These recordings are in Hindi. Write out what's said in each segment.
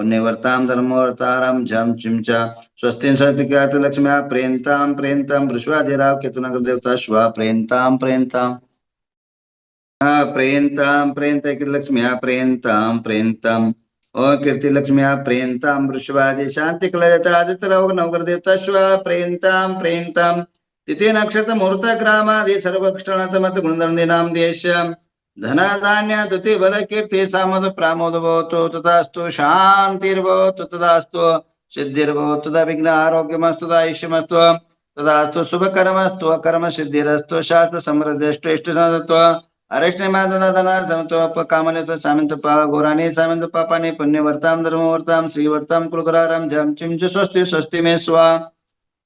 पुण्यवर्तां धर्मवर्तारं झं चिं च स्वस्ति सर्तिक्यात लक्ष्म्या प्रेन्तां प्रेन्तां वृषवादिराव केतुनगर देवता श्वा प्रेन्तां प्रेन्तां प्रेन्तां प्रेन्त लक्ष्म्या प्रेन्तां प्रेन्तां ओ कीर्ति लक्ष्म्या प्रेन्तां वृषवादि शांति कलयता आदित्यलोक नवग्रह देवता श्वा प्रेन्तां प्रेन्तां तिथि नक्षत्र मुहूर्त ग्रामादि सर्वक्षणतमत गुणधर्मदीनां देश्यम् धनाधान्य तुति बल कीर्ति सामद प्रामोद भवतु तथास्तु शांतिर्भवतु तथास्तु सिद्धिर्भवतु तथा विघ्न आरोग्यमस्तु तथा ऐश्वर्यमस्तु तथास्तु शुभ कर्मस्तु अकर्म सिद्धिरस्तु शास्त्र समृद्धिस्तु इष्ट सदत्व अरिष्ट मादना समत्व कामने सामंत पा घोराणी सामंत पापानि पुण्यवर्तां धर्मवर्तां श्रीवर्तां कुलकरारं जम चिं च स्वस्ति स्वस्ति मे स्वा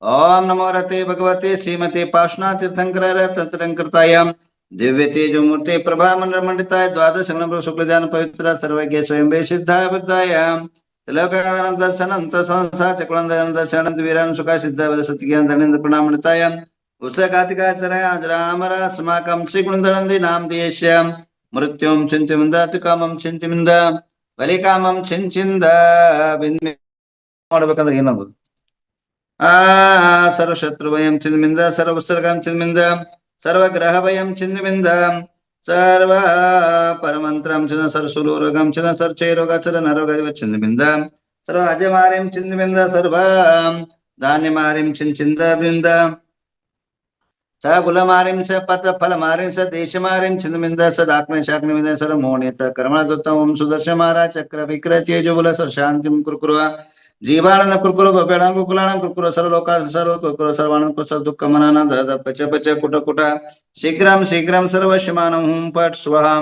ओम नमो रते भगवते श्रीमते पार्श्वनाथ तीर्थंकर तंत्रंकृतायां दिव्य तेजो मूर्ति प्रभा मंडल मंडिताय द्वादश शुक्ल ध्यान पवित्र सर्वज्ञ स्वयं सिद्धाय बुद्धायाम तिलकानंद दर्शन संसार चक्रनंदन दर्शन वीरान सुखा सिद्ध सत्यज्ञान धनेन्द्र प्रणाम मंडितायाम उत्सकातिकाचरय अजरामर अस्माकं श्री गुणधरंदी नाम देश्यम मृत्युम चिंतिमिंद कामम चिंतिमिंद बलिकामम चिंचिंद बिन्मे ಮಾಡಬೇಕಂದ್ರೆ ಏನಾಗೋದು सर्वशत्रुभयं चिन्मिंद सर्वसर्गं चिन्मिंद सर्वग्रहभयं चिन्मिंद सर्व परमंत्रं चिन्ह सर्वसुरोगं चिन्ह सर्वचैरोग नरोग चिन्मिंद सर्व अजमारिं चिन्मिंद सर्व धान्यमारिं चिन्चिंद बृंद स कुलमारिं स पत्र फलमारिं स देशमारिं चिन्मिंद स दाक्ष्ण शाक्निमिंद सर्व मोहनित कर्मणोत्तमं सुदर्शन महाराज चक्र विक्रय जुबल सर शांतिं कुरुकुरु जीवानंद कुरकुरो बपेणां कुकुलानां कुरकुरो सर्वलोका सर्व कुरकुरो सर्वानंद सर्व दुःखमनानां दद पच पच कुट कुट शीघ्रं शीघ्रं सर्वशमानं हुं पट स्वाहा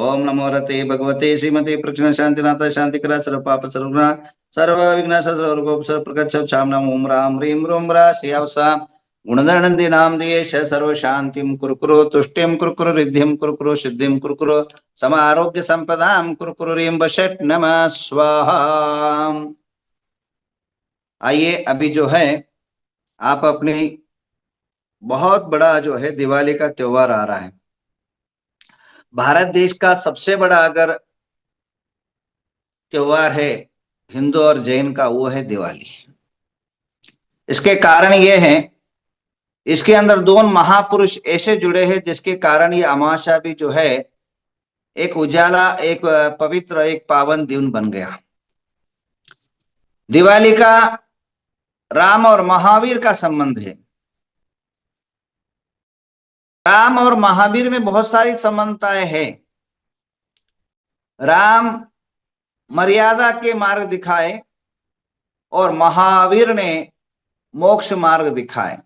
ओम नमो रते भगवते श्रीमते प्रकृष्ण शांतिनाथ शांतिकरा सर्व पाप सर्वगुण सर्व विघ्न सर्व रोग सर्व प्रकट छामनां ओम राम ह्रीं रूं रा श्यावसा गुणधरणन्ति नाम देश सर्व शांतिं कुरकुरो तुष्टिं कुरकुरो रिद्धिं कुरकुरो सिद्धिं कुरकुरो सम आरोग्य संपदां कुरकुरो ह्रीं बषट् नमः स्वाहा। आइए अभी जो है आप अपनी बहुत बड़ा जो है दिवाली का त्योहार आ रहा है। भारत देश का सबसे बड़ा अगर त्योहार है हिंदू और जैन का वो है दिवाली। इसके कारण ये है इसके अंदर दो महापुरुष ऐसे जुड़े हैं जिसके कारण ये अमावस्या भी जो है एक उजाला एक पवित्र एक पावन दिन बन गया। दिवाली का राम और महावीर का संबंध है। राम और महावीर में बहुत सारी समानताएं हैं। राम मर्यादा के मार्ग दिखाए और महावीर ने मोक्ष मार्ग दिखाए।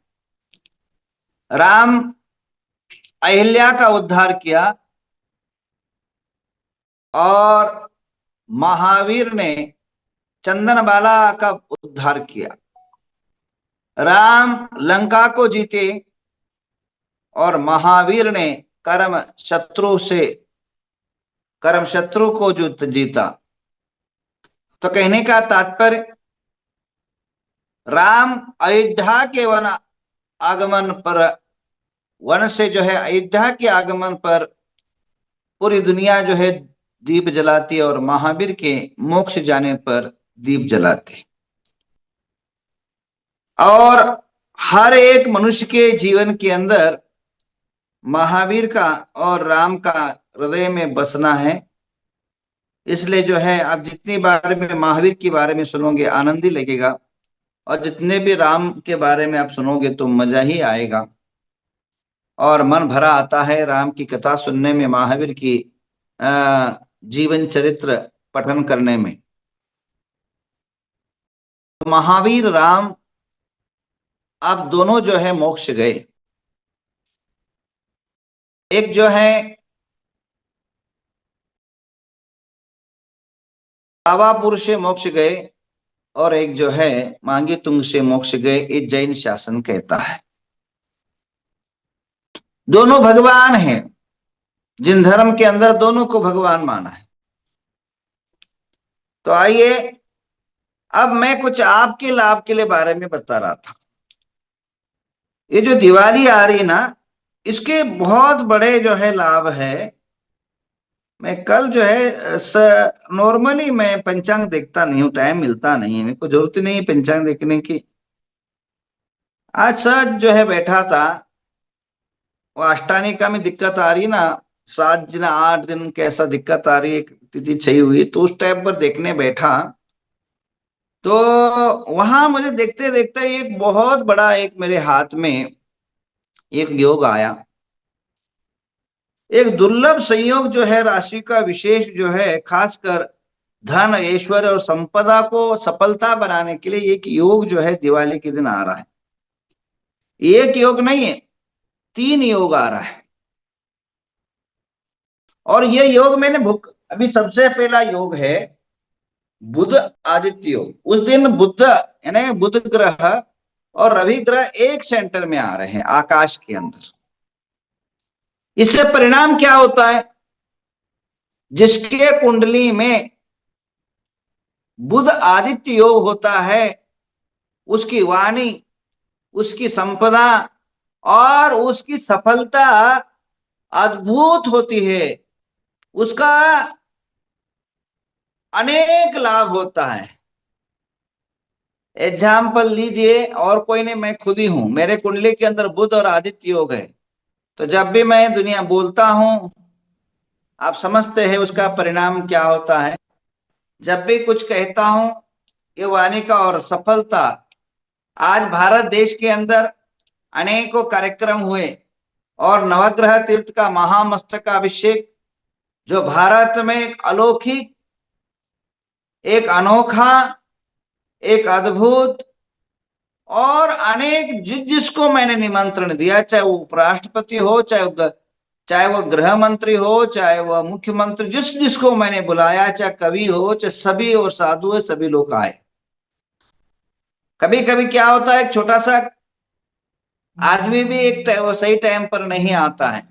राम अहिल्या का उद्धार किया और महावीर ने चंदनबाला का उद्धार किया। राम लंका को जीते और महावीर ने कर्म शत्रु को जीता। तो कहने का तात्पर्य राम अयोध्या के वन से जो है अयोध्या के आगमन पर पूरी दुनिया जो है दीप जलाती है और महावीर के मोक्ष जाने पर दीप जलाती। और हर एक मनुष्य के जीवन के अंदर महावीर का और राम का हृदय में बसना है। इसलिए जो है आप जितनी बार में महावीर के बारे में सुनोगे आनंद ही लगेगा और जितने भी राम के बारे में आप सुनोगे तो मजा ही आएगा और मन भरा आता है राम की कथा सुनने में, महावीर की जीवन चरित्र पठन करने में। महावीर राम आप दोनों जो है मोक्ष गए। एक जो है पावापुर से मोक्ष गए और एक जो है मांगी तुंग से मोक्ष गए, ये जैन शासन कहता है। दोनों भगवान हैं। जिन धर्म के अंदर दोनों को भगवान माना है। तो आइए अब मैं कुछ आपके लाभ के लिए बारे में बता रहा था। ये जो दिवाली आ रही ना, इसके बहुत बड़े जो है लाभ है। मैं कल जो है नॉर्मली मैं पंचांग देखता नहीं हूँ, टाइम मिलता नहीं है, मेरे को जरूरत ही नहीं है पंचांग देखने की। आज सच जो है बैठा था, वो अष्टानी में दिक्कत आ रही ना, 7 दिन 8 दिन कैसा दिक्कत आ रही है, तिथि छई हुई, तो उस टाइम पर देखने बैठा। तो वहां मुझे देखते देखते एक बहुत बड़ा एक मेरे हाथ में एक योग आया। एक दुर्लभ संयोग जो है, राशि का विशेष जो है, खासकर धन ऐश्वर्य और संपदा को सफलता बनाने के लिए एक योग जो है दिवाली के दिन आ रहा है। एक योग नहीं है, 3 योग आ रहा है। और ये योग मैंने भुक अभी सबसे पहला योग है बुध आदित्य योग। उस दिन बुध यानी बुध ग्रह और रवि ग्रह एक सेंटर में आ रहे हैं आकाश के अंदर। इससे परिणाम क्या होता है? जिसके कुंडली में बुध आदित्य योग होता है, उसकी वाणी, उसकी संपदा और उसकी सफलता अद्भुत होती है। उसका अनेक लाभ होता है। एग्जाम्पल लीजिए, और कोई नहीं, मैं खुद ही हूं। मेरे कुंडली के अंदर बुध और आदित्य योग है, तो जब भी मैं दुनिया बोलता हूं, आप समझते हैं उसका परिणाम क्या होता है। जब भी कुछ कहता हूं, ये वाणी का और सफलता। आज भारत देश के अंदर अनेकों कार्यक्रम हुए और नवग्रह तीर्थ का महामस्तकाभिषेक, जो भारत में एक अलौकिक, एक अनोखा, एक अद्भुत, और अनेक जिसको मैंने निमंत्रण दिया, चाहे वो उपराष्ट्रपति हो, चाहे वो गृह मंत्री हो, चाहे वह मुख्यमंत्री, जिसको मैंने बुलाया, चाहे कवि हो, चाहे सभी और साधु है, सभी लोग आए। कभी कभी क्या होता है, एक छोटा सा आदमी भी एक सही टाइम पर नहीं आता है,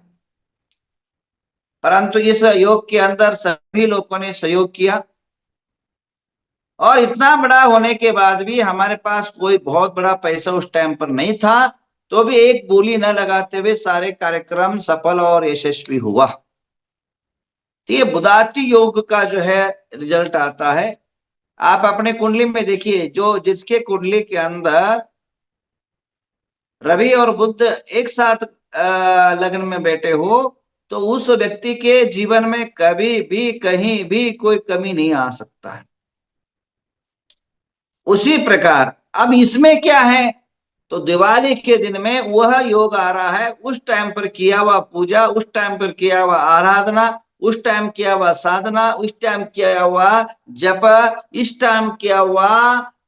परंतु इस योग के अंदर सभी लोगों ने सहयोग किया। और इतना बड़ा होने के बाद भी हमारे पास कोई बहुत बड़ा पैसा उस टाइम पर नहीं था, तो भी एक बोली न लगाते हुए सारे कार्यक्रम सफल और यशस्वी हुआ। तो ये बुधाति योग का जो है रिजल्ट आता है। आप अपने कुंडली में देखिए, जो जिसके कुंडली के अंदर रवि और बुध एक साथ लग्न में बैठे हो, तो उस व्यक्ति के जीवन में कभी भी कहीं भी कोई कमी नहीं आ सकता है। उसी प्रकार अब इसमें क्या है, तो दिवाली के दिन में वह योग आ रहा है। उस टाइम पर किया हुआ पूजा, उस टाइम पर किया हुआ आराधना, उस टाइम किया हुआ साधना, उस टाइम किया हुआ जप, इस टाइम किया हुआ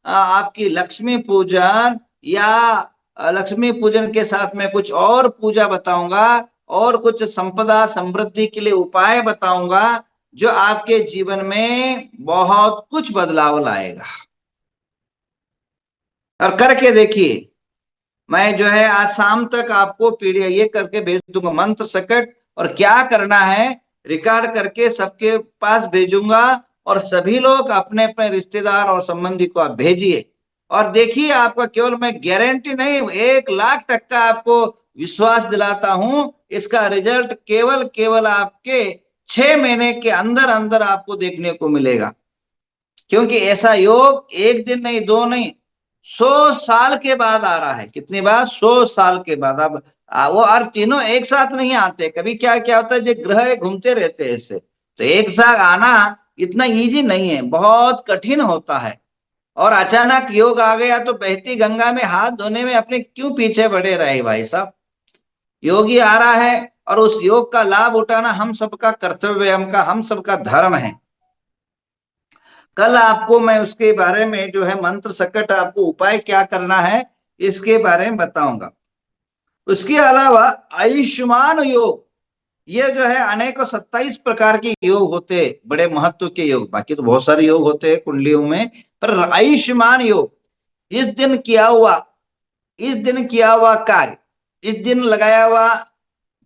आपकी लक्ष्मी पूजन, या लक्ष्मी पूजन के साथ में कुछ और पूजा बताऊंगा, और कुछ संपदा समृद्धि के लिए उपाय बताऊंगा, जो आपके जीवन में बहुत कुछ बदलाव लाएगा। और करके देखिए, मैं जो है आज शाम तक आपको पीडीएफ ये करके भेज दूंगा, मंत्र सकट, और क्या करना है रिकॉर्ड करके सबके पास भेजूंगा। और सभी लोग अपने अपने रिश्तेदार और संबंधी को आप भेजिए, और देखिए आपका, केवल मैं गारंटी नहीं, 1,00,000% आपको विश्वास दिलाता हूं, इसका रिजल्ट केवल केवल आपके 6 महीने के अंदर अंदर आपको देखने को मिलेगा। क्योंकि ऐसा योग एक दिन नहीं, दो नहीं, 100 साल के बाद आ रहा है। कितनी बार? 100 साल के बाद। अब वो और तीनों एक साथ नहीं आते। कभी क्या क्या होता है, जो ग्रह घूमते रहते हैं ऐसे, तो एक साथ आना इतना इजी नहीं है, बहुत कठिन होता है। और अचानक योग आ गया तो बहती गंगा में हाथ धोने में अपने क्यों पीछे बढ़े रहे भाई साहब। योगी आ रहा है, और उस योग का लाभ उठाना हम सबका कर्तव्य, हम सबका धर्म है। कल आपको मैं उसके बारे में जो है मंत्र सकट, आपको उपाय क्या करना है इसके बारे में बताऊंगा। उसके अलावा आयुष्मान योग, ये जो है अनेकों 27 प्रकार के योग होते हैं, बड़े महत्व के योग। बाकी तो बहुत सारे योग होते हैं कुंडलियों में, पर आयुष्मान योग, इस दिन किया हुआ, इस दिन किया हुआ कार्य, इस दिन लगाया हुआ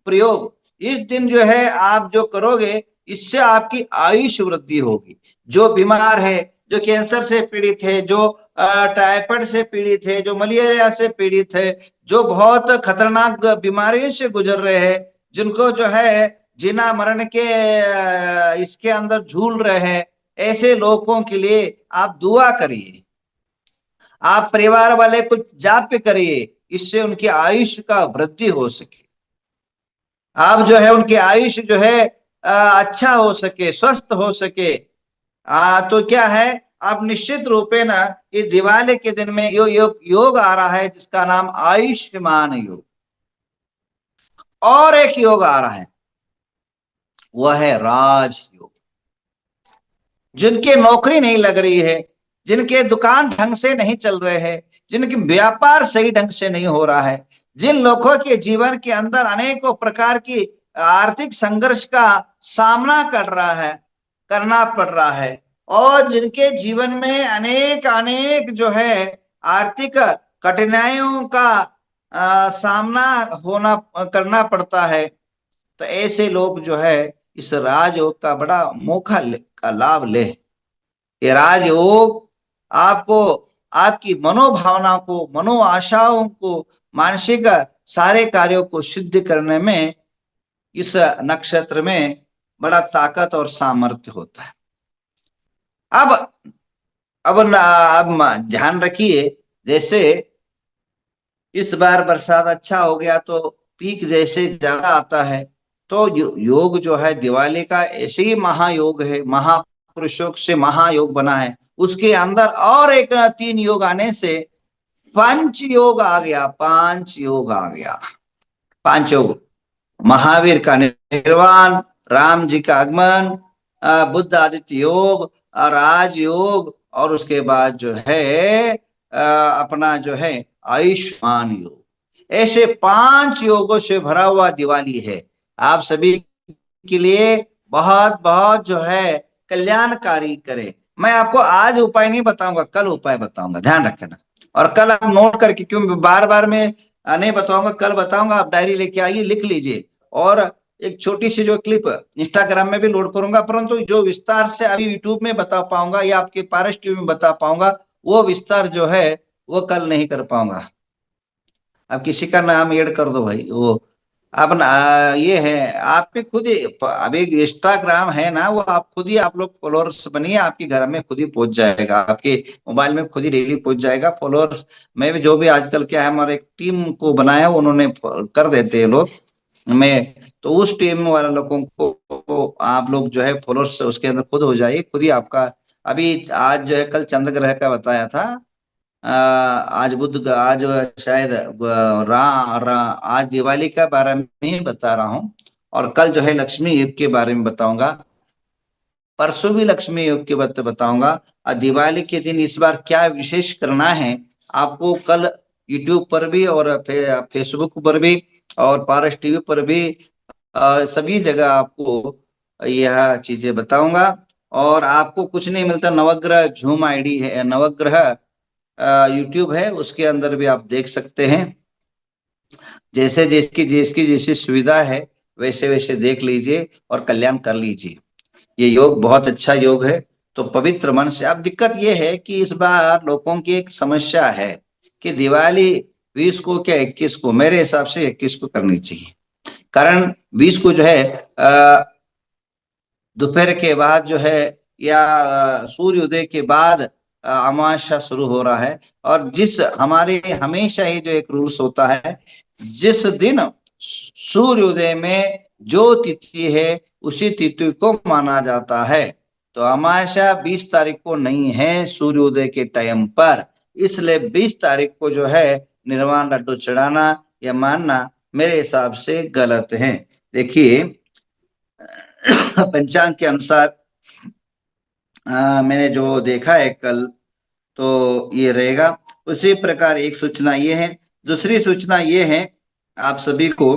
प्रयोग, इस दिन जो है आप जो करोगे, इससे आपकी आयुष वृद्धि होगी। जो बीमार है, जो कैंसर से पीड़ित है, जो टाइफाइड से पीड़ित है, जो मलेरिया से पीड़ित है, जो बहुत खतरनाक बीमारियों से गुजर रहे हैं, जिनको जो है जीना मरण के इसके अंदर झूल रहे हैं, ऐसे लोगों के लिए आप दुआ करिए, आप परिवार वाले कुछ जाप करिए, इससे उनकी आयुष का वृद्धि हो सके, आप जो है उनकी आयुष जो है अच्छा हो सके, स्वस्थ हो सके। तो क्या है, आप निश्चित रूपे ना ये दिवाली के दिन में योग आ रहा है जिसका नाम आयुष्मान योग। और एक योग आ रहा है, वह है राज योग। जिनके नौकरी नहीं लग रही है, जिनके दुकान ढंग से नहीं चल रहे हैं, जिनके व्यापार सही ढंग से नहीं हो रहा है, जिन लोगों के जीवन के अंदर अनेकों प्रकार की आर्थिक संघर्ष का सामना करना पड़ रहा है, और जिनके जीवन में अनेक अनेक जो है आर्थिक कठिनाइयों का सामना होना करना पड़ता है, तो ऐसे लोग जो है इस राजयोग का बड़ा का लाभ ले। ये राजयोग आपको आपकी मनोभावना को, मनो आशाओं को, मानसिक सारे कार्यों को सिद्ध करने में इस नक्षत्र में बड़ा ताकत और सामर्थ्य होता है। अब अब ध्यान रखिए, जैसे इस बार बरसात अच्छा हो गया तो पीक जैसे ज्यादा आता है, तो योग जो है दिवाली का ऐसे ही महायोग है, महापुरुषों से महायोग बना है, उसके अंदर और एक 3 योग आने से पंच योग आ गया, 5 योग आ गया। 5 योग, महावीर का निर्वाण, राम जी का आगमन, बुद्ध आदित्य योग, राजयोग, और उसके बाद जो है अपना जो है आयुष्मान योग। ऐसे 5 योगों से भरा हुआ दिवाली है, आप सभी के लिए बहुत बहुत जो है कल्याणकारी करे। मैं आपको आज उपाय नहीं बताऊंगा, कल उपाय बताऊंगा, ध्यान रखना। और कल आप नोट करके, क्यों बार बार मैं नहीं बताऊंगा, कल बताऊंगा, आप डायरी लेके आइए, लिख लीजिए। और एक छोटी सी जो क्लिप इंस्टाग्राम में भी लोड करूंगा, परंतु जो विस्तार से अभी यूट्यूब में बता पाऊंगा या आपके पारस टीवी में बता पाऊंगा, वो विस्तार जो है वो कल नहीं कर पाऊंगा। अब किसी का नाम ऐड कर दो भाई, वो अपना ये है, आप पे खुद ही अभी इंस्टाग्राम है ना, वो आप खुद ही, आप लोग फॉलोअर्स बनिए, आपके घर में खुद ही पहुंच जाएगा, आपके मोबाइल में खुद ही डेली पहुंच जाएगा फॉलोअर्स। मैं भी जो भी आजकल क्या है, हमारे एक टीम को बनाया, उन्होंने कर देते हैं लोग, मैं तो उस टीम वाले लोगों को आप लोग जो है फॉलोअर्स उसके अंदर खुद हो जाइए, खुद ही आपका। अभी आज जो है, कल चंद्र ग्रह का बताया था, आज आज शायद आज दिवाली का बारे में ही बता रहा हूँ, और कल जो है लक्ष्मी युग के बारे में बताऊंगा, परसों भी लक्ष्मी योग के बारे बताऊंगा। और दिवाली के दिन इस बार क्या विशेष करना है, आपको कल यूट्यूब पर भी और फेसबुक पर भी और पारस टीवी पर भी सभी जगह आपको यह चीजें बताऊंगा। और आपको कुछ नहीं मिलता, नवग्रह झूम आईडी है, नवग्रह यूट्यूब है, उसके अंदर भी आप देख सकते हैं, जैसे जिसकी जैसी सुविधा है वैसे वैसे देख लीजिए और कल्याण कर लीजिए। ये योग बहुत अच्छा योग है। तो पवित्र मन से, अब दिक्कत ये है कि इस बार लोगों की एक समस्या है कि दिवाली 20 को क्या 21 को, मेरे हिसाब से 21 को करनी चाहिए, कारण 20 को जो है दोपहर के बाद जो है, या सूर्य उदय के बाद अमावस्या शुरू हो रहा है। और जिस हमारे हमेशा ही जो एक रूल्स होता है, जिस दिन सूर्योदय में जो तिथि है उसी तिथि को माना जाता है। तो अमावस्या 20 तारीख को नहीं है सूर्योदय के टाइम पर, इसलिए 20 तारीख को जो है निर्वाण लड्डू चढ़ाना या मानना मेरे हिसाब से गलत है। देखिए पंचांग के अनुसार मैंने जो देखा है कल, तो ये रहेगा। उसी प्रकार एक सूचना ये है, दूसरी सूचना ये है आप सभी को,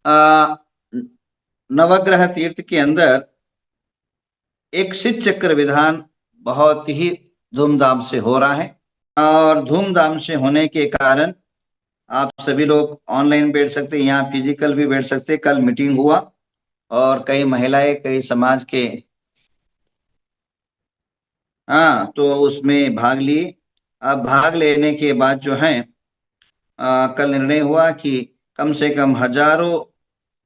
आ, नवग्रह तीर्थ के अंदर एक शीत चक्र विधान बहुत ही धूमधाम से हो रहा है, और धूमधाम से होने के कारण आप सभी लोग ऑनलाइन बैठ सकते हैं, यहाँ फिजिकल भी बैठ सकते हैं। कल मीटिंग हुआ और कई महिलाएं, कई समाज के, हाँ, तो उसमें भाग लिए। अब भाग लेने के बाद जो है कल निर्णय हुआ कि कम से कम हजारों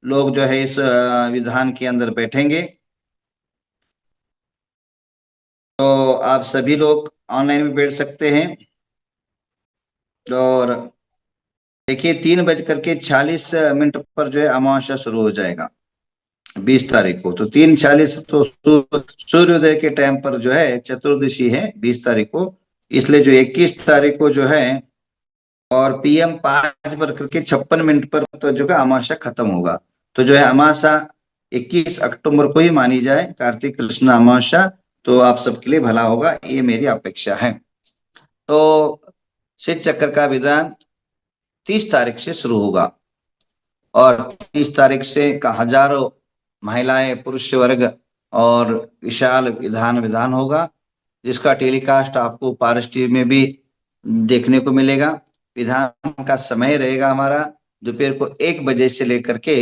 लोग जो है इस विधान के अंदर बैठेंगे। तो आप सभी लोग ऑनलाइन में बैठ सकते हैं। और देखिए 3:40 पर जो है अमावस्या शुरू हो जाएगा 20 तारीख को। तो 3:40 तो सूर्योदय के टाइम पर जो है चतुर्दशी है 20 तारीख को। इसलिए जो 21 तारीख को जो है और PM 5:56 पर तो जो है अमावस्या खत्म होगा। तो जो है अमावस्या 21 अक्टूबर को ही मानी जाए, कार्तिक कृष्ण अमावस्या। तो आप सबके लिए भला होगा, ये मेरी अपेक्षा है। तो शीत चक्र का विधान 30 तारीख से शुरू होगा और 30 तारीख से का हजारों महिलाएं पुरुष वर्ग और विशाल विधान विधान होगा, जिसका टेलीकास्ट आपको पारस टीवी में भी देखने को मिलेगा। विधान का समय रहेगा हमारा दोपहर को 1 बजे से लेकर के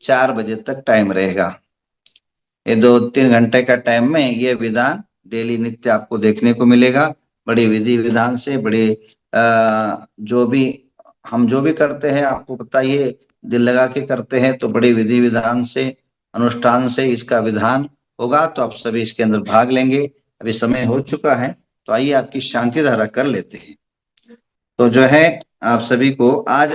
4 बजे तक टाइम रहेगा। ये 2-3 घंटे का टाइम में ये विधान डेली नित्य आपको देखने को मिलेगा। बड़ी विधि विधान से, बड़े जो भी हम जो भी करते हैं आपको पता ही है, दिल लगा के करते हैं। तो बड़े विधि विधान से, अनुष्ठान से इसका विधान होगा। तो आप सभी इसके अंदर भाग लेंगे। अभी समय हो चुका है, तो आइए आपकी शांति धारा कर लेते हैं। तो जो है आप सभी को आज